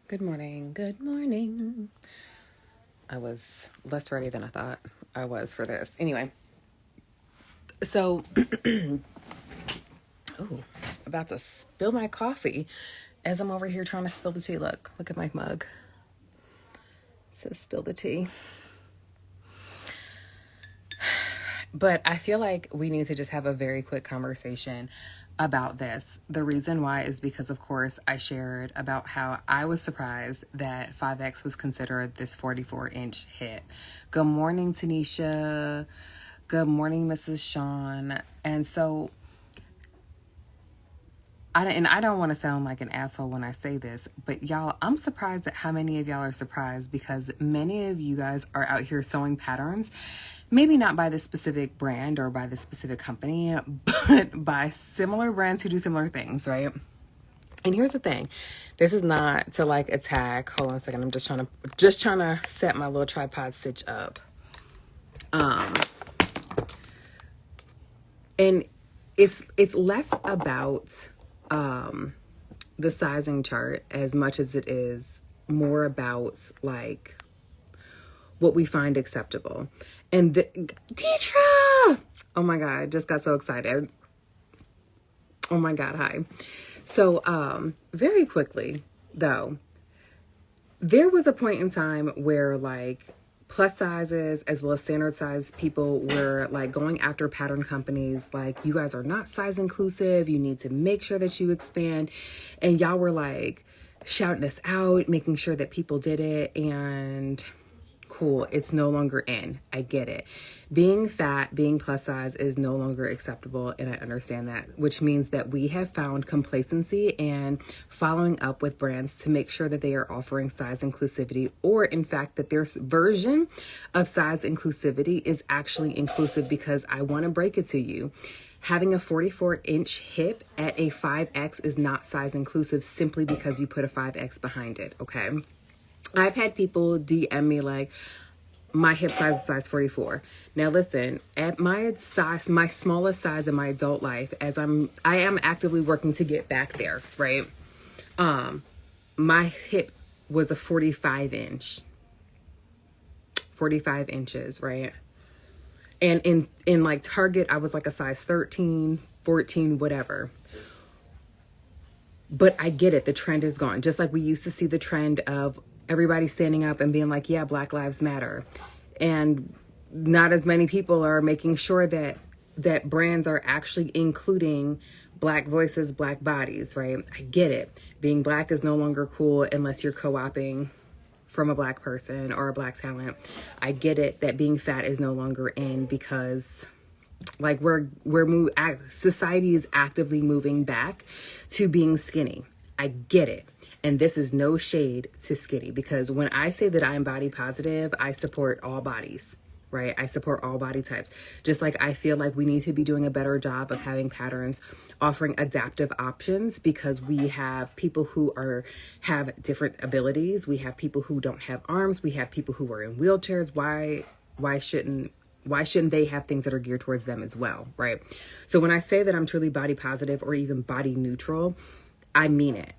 Good morning. Good morning. I was less ready than I thought I was for this. Anyway, so, ooh, about to spill my coffee as I'm over here trying to spill the tea. Look at my mug. It says spill the tea. But I feel like we need to just have a very quick conversation about this. The reason why is because, of course, I shared about how I was surprised that 5X was considered this 44-inch hip. Good morning, Tanisha. Good morning, Mrs. Sean. And so, I don't want to sound like an asshole when I say this, but y'all, I'm surprised at how many of y'all are surprised because many of you guys are out here sewing patterns. Maybe not by the specific brand or by the specific company, but by similar brands who do similar things, right? And here's the thing. This is not to like attack. Hold on a second. I'm just trying to set my little tripod stitch up. And it's less about the sizing chart as much as it is more about like what we find acceptable. And Deetra! Oh my God, I just got so excited. Oh my God, hi. So, very quickly though, there was a point in time where like plus sizes as well as standard size people were like going after pattern companies like, you guys are not size inclusive, you need to make sure that you expand. And y'all were like shouting us out, making sure that people did it. And cool, it's no longer in. I get it. Being fat, being plus size is no longer acceptable, and I understand that, which means that we have found complacency and following up with brands to make sure that they are offering size inclusivity, or in fact that their version of size inclusivity is actually inclusive, because I want to break it to you. Having a 44-inch hip at a 5X is not size inclusive simply because you put a 5X behind it, okay? I've had people DM me like, my hip size is size 44. Now listen, at my size, my smallest size in my adult life, I am actively working to get back there, right? My hip was a 45 inches, right? And in like Target, I was like a size 13, 14, whatever. But I get it. The trend is gone. Just like we used to see the trend of everybody standing up and being like, yeah, Black Lives Matter. And not as many people are making sure that brands are actually including Black voices, Black bodies, right? I get it. Being Black is no longer cool unless you're co-opting from a Black person or a Black talent. I get it that being fat is no longer in because like society is actively moving back to being skinny. I get it. And this is no shade to skinny, because when I say that I'm body positive, I support all bodies, right? I support all body types. Just like I feel like we need to be doing a better job of having patterns offering adaptive options, because we have people who have different abilities. We have people who don't have arms. We have people who are in wheelchairs. Why shouldn't they have things that are geared towards them as well, right? So when I say that I'm truly body positive or even body neutral, I mean it.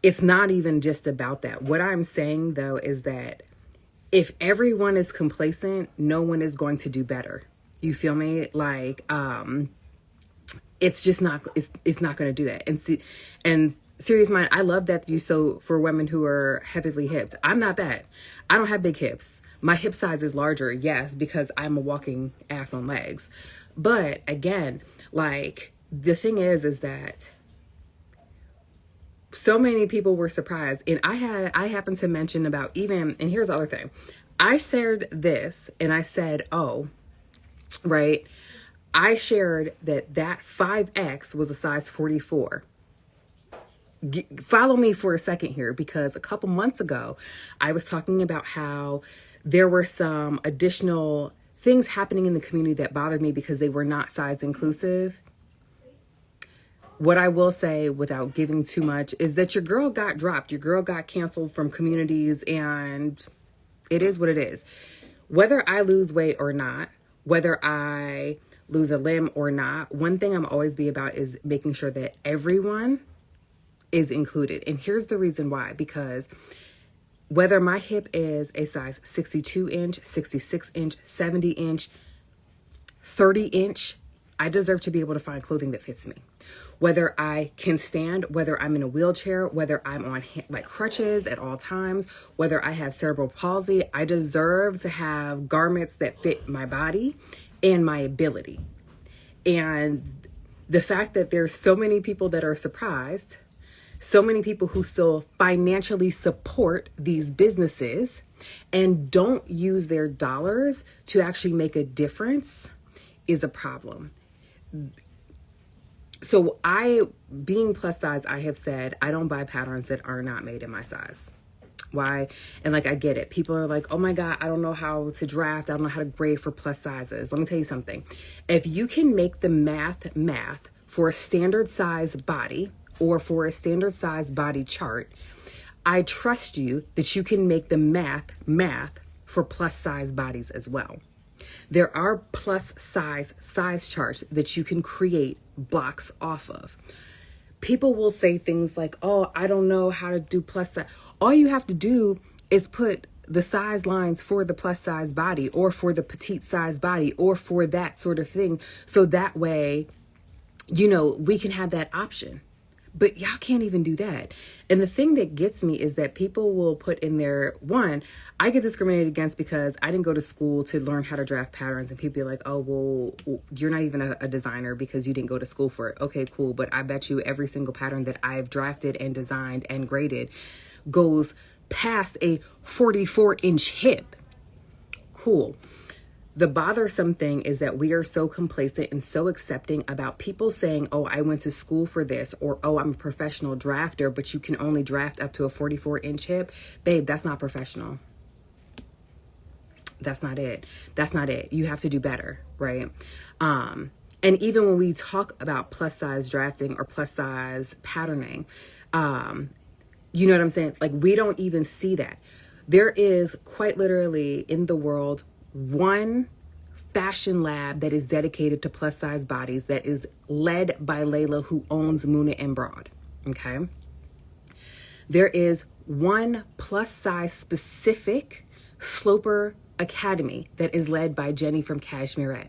It's not even just about that. What I'm saying though is that if everyone is complacent, no one is going to do better. You feel me? Like, it's just not, it's not going to do that. And serious mind, I love that you sew for women who are heavily hipped. I'm not that. I don't have big hips. My hip size is larger, yes, because I'm a walking ass on legs. But again, like the thing is that so many people were surprised. And I happened to mention about even, and here's the other thing. I shared this and I said, oh, right. I shared that 5X was a size 44. Follow me for a second here, because a couple months ago, I was talking about how there were some additional things happening in the community that bothered me because they were not size inclusive. What I will say without giving too much is that your girl got dropped. Your girl got canceled from communities, and it is what it is. Whether I lose weight or not, whether I lose a limb or not, one thing I'm always be about is making sure that everyone is included. And here's the reason why, because whether my hip is a size 62 inch, 66 inch, 70 inch, 30 inch, I deserve to be able to find clothing that fits me. Whether I can stand, whether I'm in a wheelchair, whether I'm on like crutches at all times, whether I have cerebral palsy, I deserve to have garments that fit my body and my ability. And the fact that there's so many people that are surprised, so many people who still financially support these businesses and don't use their dollars to actually make a difference is a problem. So being plus size, I have said, I don't buy patterns that are not made in my size. Why? And like, I get it. People are like, oh my God, I don't know how to draft. I don't know how to grade for plus sizes. Let me tell you something. If you can make the math for a standard size body or for a standard size body chart, I trust you that you can make the math for plus size bodies as well. There are plus size charts that you can create blocks off of. People will say things like, oh, I don't know how to do plus size. All you have to do is put the size lines for the plus size body or for the petite size body or for that sort of thing. So that way, we can have that option. But y'all can't even do that. And the thing that gets me is that people will put in there, one, I get discriminated against because I didn't go to school to learn how to draft patterns. And people are like, oh, well, you're not even a designer because you didn't go to school for it. Okay, cool. But I bet you every single pattern that I've drafted and designed and graded goes past a 44-inch hip. Cool. The bothersome thing is that we are so complacent and so accepting about people saying, oh, I went to school for this, or, oh, I'm a professional drafter, but you can only draft up to a 44-inch hip. Babe, that's not professional. That's not it. That's not it. You have to do better, right? And even when we talk about plus size drafting or plus size patterning, you know what I'm saying? Like, we don't even see that. There is quite literally in the world one fashion lab that is dedicated to plus size bodies that is led by Layla, who owns Muna and Broad. Okay. There is one plus size specific sloper academy that is led by Jenny from Cashmerette.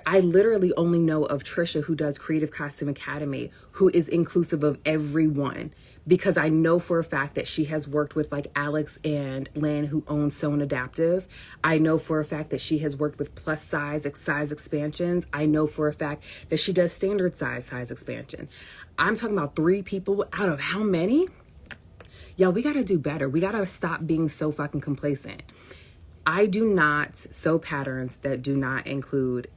I literally only know of Trisha, who does Creative Costume Academy, who is inclusive of everyone, because I know for a fact that she has worked with like Alex and Lynn, who owns Sewn Adaptive. I know for a fact that she has worked with plus size expansions. I know for a fact that she does standard size expansion. I'm talking about 3 people out of how many? Y'all, we got to do better. We got to stop being so fucking complacent. I do not sew patterns that do not include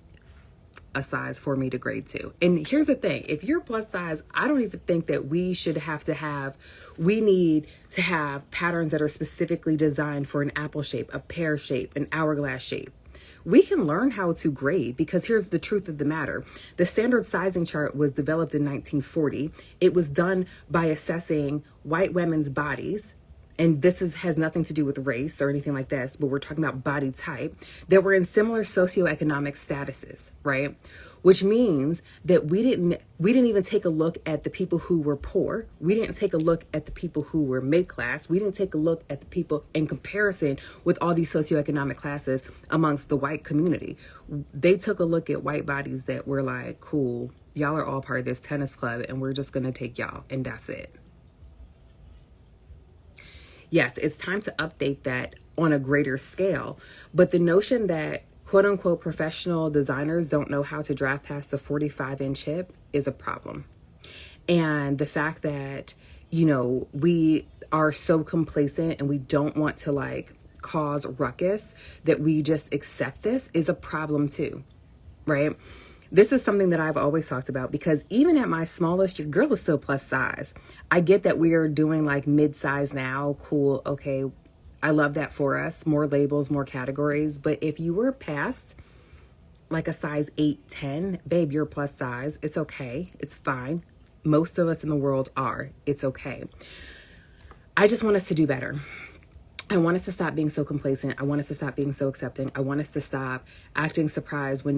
a size for me to grade to. And here's the thing. If you're plus size, I don't even think that we need to have patterns that are specifically designed for an apple shape, a pear shape, an hourglass shape. We can learn how to grade, because here's the truth of the matter. The standard sizing chart was developed in 1940. It was done by assessing white women's bodies. And this has nothing to do with race or anything like this, but we're talking about body type, that were in similar socioeconomic statuses, right? Which means that we didn't even take a look at the people who were poor. We didn't take a look at the people who were mid-class. We didn't take a look at the people in comparison with all these socioeconomic classes amongst the white community. They took a look at white bodies that were like, cool, y'all are all part of this tennis club and we're just gonna take y'all, and that's it. Yes, it's time to update that on a greater scale. But the notion that quote unquote professional designers don't know how to draft past the 45-inch hip is a problem. And the fact that, we are so complacent and we don't want to like cause ruckus, that we just accept this, is a problem too, right? This is something that I've always talked about, because even at my smallest, your girl is still plus size. I get that we are doing like mid-size now. Cool. Okay. I love that for us. More labels, more categories. But if you were past like a size 8, 10, babe, you're plus size. It's okay. It's fine. Most of us in the world are. It's okay. I just want us to do better. I want us to stop being so complacent. I want us to stop being so accepting. I want us to stop acting surprised when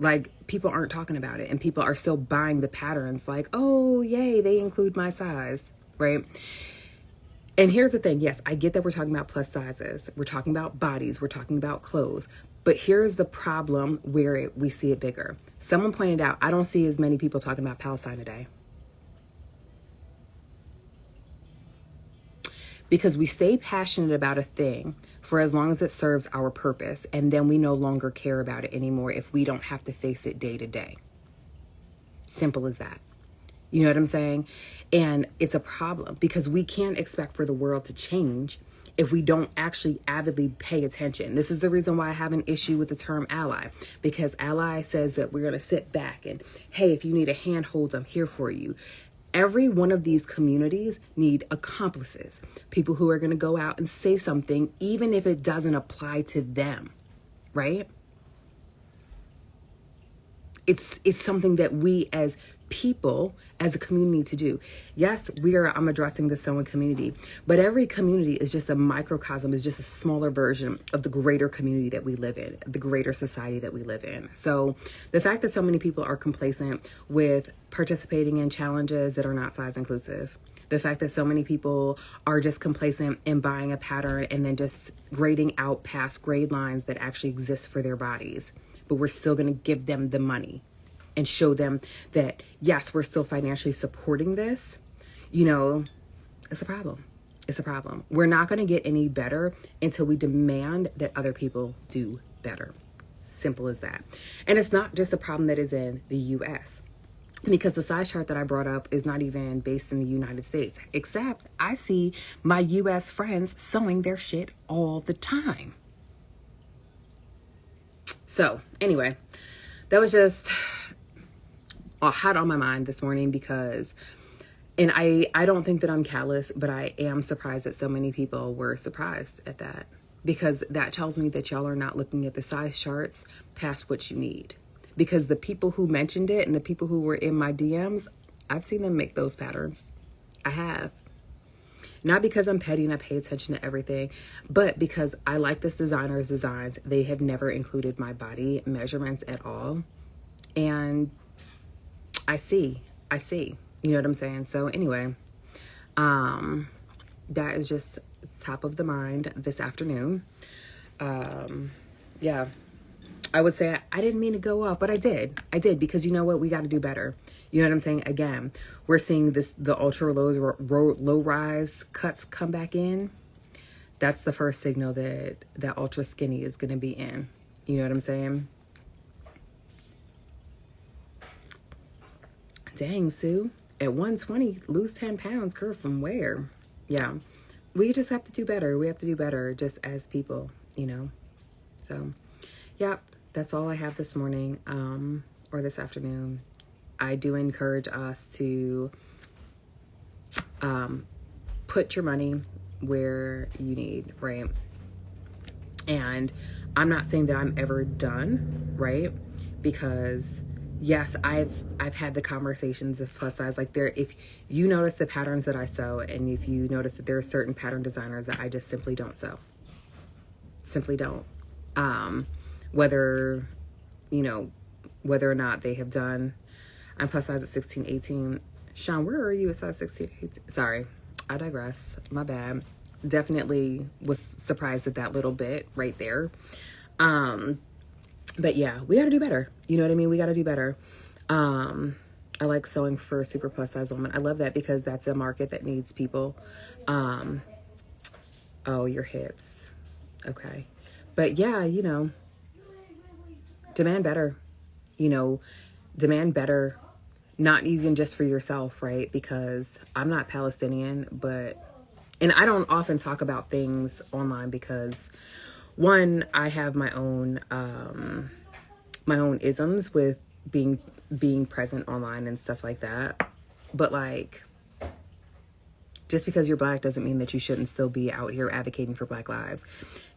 Like, people aren't talking about it, and people are still buying the patterns like, oh, yay, they include my size, right? And here's the thing. Yes, I get that we're talking about plus sizes. We're talking about bodies. We're talking about clothes. But here's the problem where we see it bigger. Someone pointed out, I don't see as many people talking about Palestine today. Because we stay passionate about a thing for as long as it serves our purpose, and then we no longer care about it anymore if we don't have to face it day to day. Simple as that. You know what I'm saying? And it's a problem because we can't expect for the world to change if we don't actually avidly pay attention. This is the reason why I have an issue with the term ally, because ally says that we're going to sit back and, hey, if you need a handhold, I'm here for you. Every one of these communities need accomplices, people who are going to go out and say something, even if it doesn't apply to them, right? It's something that we as people, as a community need to do. Yes, I'm addressing the sewing community, but every community is just a microcosm, is just a smaller version of the greater community that we live in, the greater society that we live in. So the fact that so many people are complacent with participating in challenges that are not size inclusive, the fact that so many people are just complacent in buying a pattern and then just grading out past grade lines that actually exist for their bodies, but we're still going to give them the money and show them that, yes, we're still financially supporting this, it's a problem. It's a problem. We're not going to get any better until we demand that other people do better. Simple as that. And it's not just a problem that is in the US, because the size chart that I brought up is not even based in the United States, except I see my US friends sewing their shit all the time. So anyway, that was just hot on my mind this morning because, and I don't think that I'm callous, but I am surprised that so many people were surprised at that, because that tells me that y'all are not looking at the size charts past what you need. Because the people who mentioned it and the people who were in my DMs, I've seen them make those patterns. I have. Not because I'm petty and I pay attention to everything, but because I like this designer's designs. They have never included my body measurements at all. And I see, you know what I'm saying? So anyway, that is just top of the mind this afternoon. Yeah, I would say I didn't mean to go off, but I did because you know what? We got to do better. You know what I'm saying? Again, we're seeing the ultra low rise cuts come back in. That's the first signal that ultra skinny is going to be in. You know what I'm saying? Dang, Sue, at 120, lose 10 pounds, girl, from where? Yeah, we just have to do better. We have to do better just as people, So, yeah, that's all I have this morning or this afternoon. I do encourage us to put your money where you need, right? And I'm not saying that I'm ever done, right? Because yes, I've had the conversations of plus size. Like, if you notice the patterns that I sew, and if you notice that there are certain pattern designers that I just simply don't sew, simply don't. Whether or not they have done, I'm plus size at 16, 18. Sean, where are you at size 16, 18? Sorry, I digress. My bad. Definitely was surprised at that little bit right there. But yeah, we got to do better. You know what I mean? We got to do better. I like sewing for super plus size women. I love that because that's a market that needs people. Oh, your hips. Okay. But yeah, demand better, demand better, not even just for yourself, right? Because I'm not Palestinian, and I don't often talk about things online because, one, I have my own isms with being present online and stuff like that. But like, just because you're Black doesn't mean that you shouldn't still be out here advocating for Black lives.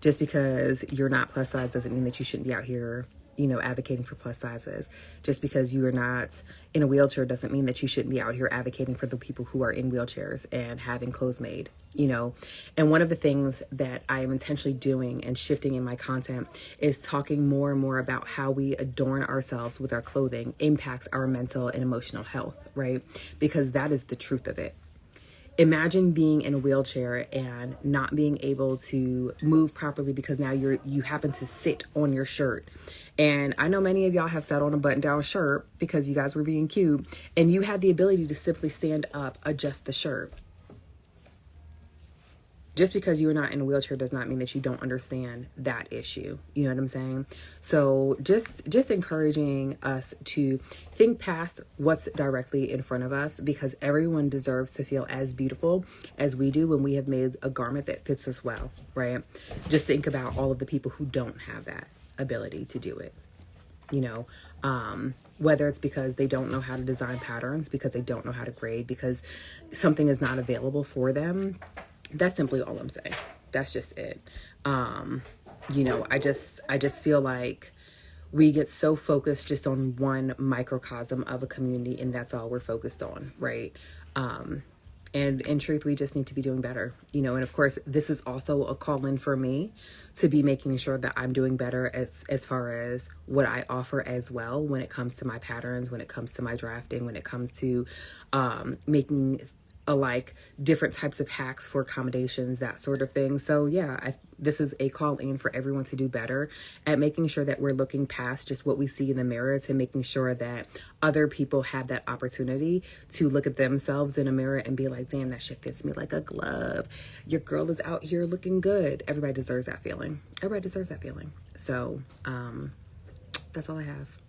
Just because you're not plus size doesn't mean that you shouldn't be out here advocating for plus sizes. Just because you are not in a wheelchair doesn't mean that you shouldn't be out here advocating for the people who are in wheelchairs and having clothes made, And one of the things that I am intentionally doing and shifting in my content is talking more and more about how we adorn ourselves with our clothing impacts our mental and emotional health, right? Because that is the truth of it. Imagine being in a wheelchair and not being able to move properly because now you happen to sit on your shirt. And I know many of y'all have sat on a button-down shirt because you guys were being cute, and you had the ability to simply stand up, adjust the shirt. Just because you are not in a wheelchair does not mean that you don't understand that issue. You know what I'm saying? So just encouraging us to think past what's directly in front of us, because everyone deserves to feel as beautiful as we do when we have made a garment that fits us well, right? Just think about all of the people who don't have that ability to do it. Whether it's because they don't know how to design patterns, because they don't know how to grade, because something is not available for them. That's simply all I'm saying. That's just it. I just feel like we get so focused just on one microcosm of a community, and that's all we're focused on, right? And in truth, we just need to be doing better, and of course, this is also a call in for me to be making sure that I'm doing better as far as what I offer as well, when it comes to my patterns, when it comes to my drafting, when it comes to making different types of hacks for accommodations, that sort of thing. So yeah, this is a call in for everyone to do better at making sure that we're looking past just what we see in the mirror to making sure that other people have that opportunity to look at themselves in a mirror and be like, damn, that shit fits me like a glove. Your girl is out here looking good. Everybody deserves that feeling. So, that's all I have.